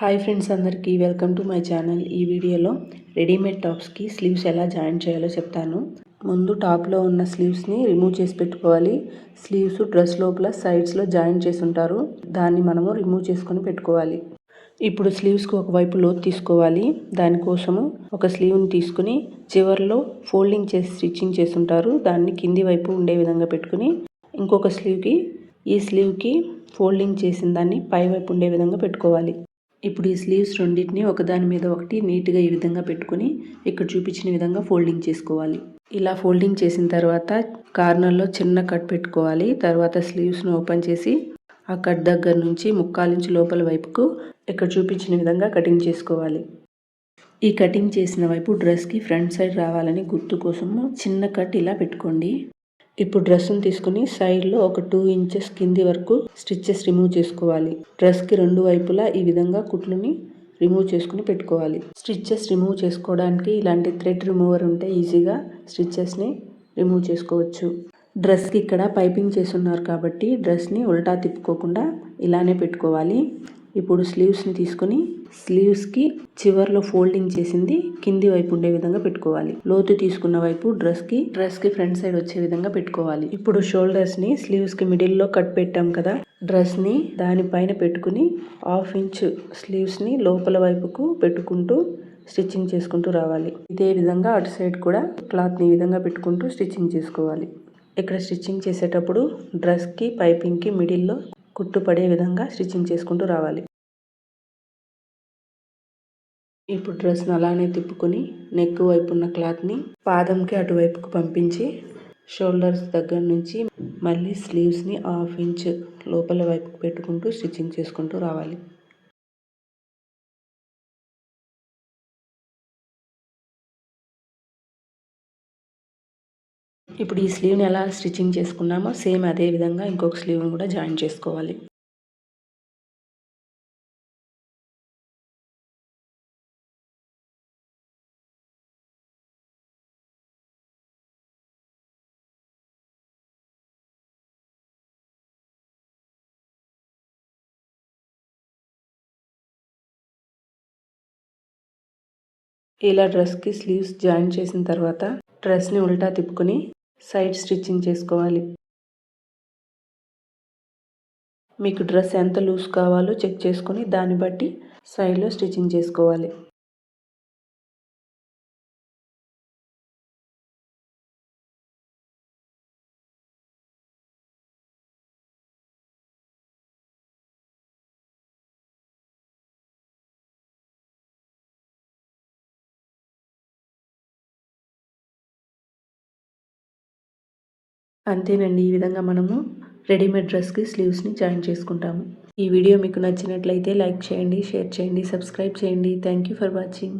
Hi friends, అందరికీ welcome to my channel. ఈ వీడియోలో రెడీమేడ్ టాప్స్కి స్లీవ్స్ ఎలా జాయిన్ చేయాలో చెప్తాను. ముందు టాప్లో ఉన్న స్లీవ్స్ని రిమూవ్ చేసి పెట్టుకోవాలి. స్లీవ్స్ డ్రెస్ లోపల సైడ్స్లో జాయిన్ చేసి ఉంటారు, దాన్ని మనము రిమూవ్ చేసుకొని పెట్టుకోవాలి. ఇప్పుడు స్లీవ్స్కి ఒకవైపు లోతు తీసుకోవాలి. దానికోసము ఒక స్లీవ్ని తీసుకుని చివర్లో ఫోల్డింగ్ చేసి స్టిచ్చింగ్ చేసి ఉంటారు, దాన్ని కింది వైపు ఉండే విధంగా పెట్టుకుని ఇంకొక స్లీవ్కి ఈ స్లీవ్కి ఫోల్డింగ్ చేసిన దాన్ని పై వైపు ఉండే విధంగా పెట్టుకోవాలి. ఇప్పుడు ఈ స్లీవ్స్ రెండింటిని ఒకదాని మీద ఒకటి నీట్గా ఈ విధంగా పెట్టుకుని ఇక్కడ చూపించిన విధంగా ఫోల్డింగ్ చేసుకోవాలి. ఇలా ఫోల్డింగ్ చేసిన తర్వాత కార్నర్లో చిన్న కట్ పెట్టుకోవాలి. తర్వాత స్లీవ్స్ను ఓపెన్ చేసి ఆ కట్ దగ్గర నుంచి 1/4 ఇంచు లోపల వైపుకు ఇక్కడ చూపించిన విధంగా కటింగ్ చేసుకోవాలి. ఈ కటింగ్ చేసిన వైపు డ్రెస్కి ఫ్రంట్ సైడ్ రావాలని గుర్తు కోసము చిన్న కట్ ఇలా పెట్టుకోండి. ఇప్పుడు డ్రెస్ను తీసుకుని సైడ్లో ఒక 2 ఇంచెస్ కింది వరకు స్టిచ్చెస్ రిమూవ్ చేసుకోవాలి. డ్రెస్కి 2 వైపులా ఈ విధంగా కుట్లుని రిమూవ్ చేసుకుని పెట్టుకోవాలి. స్టిచ్చెస్ రిమూవ్ చేసుకోవడానికి ఇలాంటి థ్రెడ్ రిమూవర్ ఉంటే ఈజీగా స్టిచ్చెస్ని రిమూవ్ చేసుకోవచ్చు. డ్రెస్కి ఇక్కడ పైపింగ్ చేస్తున్నారు కాబట్టి డ్రెస్ని ఉల్టా తిప్పుకోకుండా ఇలానే పెట్టుకోవాలి. ఇప్పుడు స్లీవ్స్ని తీసుకుని స్లీవ్స్కి చివర్లో ఫోల్డింగ్ చేసింది కింది వైపు ఉండే విధంగా పెట్టుకోవాలి. లోతు తీసుకున్న వైపు డ్రెస్కి ఫ్రంట్ సైడ్ వచ్చే విధంగా పెట్టుకోవాలి. ఇప్పుడు షోల్డర్స్ని స్లీవ్స్కి మిడిల్లో కట్ పెట్టాం కదా, డ్రెస్ని దానిపైన పెట్టుకుని 1/2 ఇంచ్ స్లీవ్స్ని లోపల వైపుకు పెట్టుకుంటూ స్టిచ్చింగ్ చేసుకుంటూ రావాలి. ఇదే విధంగా అటు సైడ్ కూడా క్లాత్ని ఈ విధంగా పెట్టుకుంటూ స్టిచ్చింగ్ చేసుకోవాలి. ఇక్కడ స్టిచ్చింగ్ చేసేటప్పుడు డ్రెస్కి పైపింగ్కి మిడిల్లో కుట్టు పడే విధంగా స్టిచ్చింగ్ చేసుకుంటూ రావాలి. ఇప్పుడు డ్రెస్ను అలానే తిప్పుకొని నెక్ వైపు ఉన్న క్లాత్ని పాదంకి అటువైపుకు పంపించి షోల్డర్స్ దగ్గర నుంచి మళ్ళీ స్లీవ్స్ని 1/2 ఇంచ్ లోపల వైపుకు పెట్టుకుంటూ స్టిచ్చింగ్ చేసుకుంటూ రావాలి. ఇప్పుడు ఈ స్లీవ్ని ఎలా స్టిచ్చింగ్ చేసుకున్నామో సేమ్ అదే విధంగా ఇంకొక స్లీవ్ని కూడా జాయిన్ చేసుకోవాలి. ఇలా డ్రెస్కి స్లీవ్స్ జాయిన్ చేసిన తర్వాత డ్రెస్ని ఉల్టా తిప్పుకొని సైడ్ స్టిచ్చింగ్ చేసుకోవాలి. మీకు డ్రెస్ ఎంత లూజ్ కావాలో చెక్ చేసుకొని దాన్ని బట్టి సైడ్లో స్టిచ్చింగ్ చేసుకోవాలి. అంతేనండి, ఈ విధంగా మనము రెడీమేడ్ డ్రెస్కి స్లీవ్స్ని జాయిన్ చేసుకుంటాము. ఈ వీడియో మీకు నచ్చినట్లయితే లైక్ చేయండి, షేర్ చేయండి, సబ్స్క్రైబ్ చేయండి. Thank you for watching.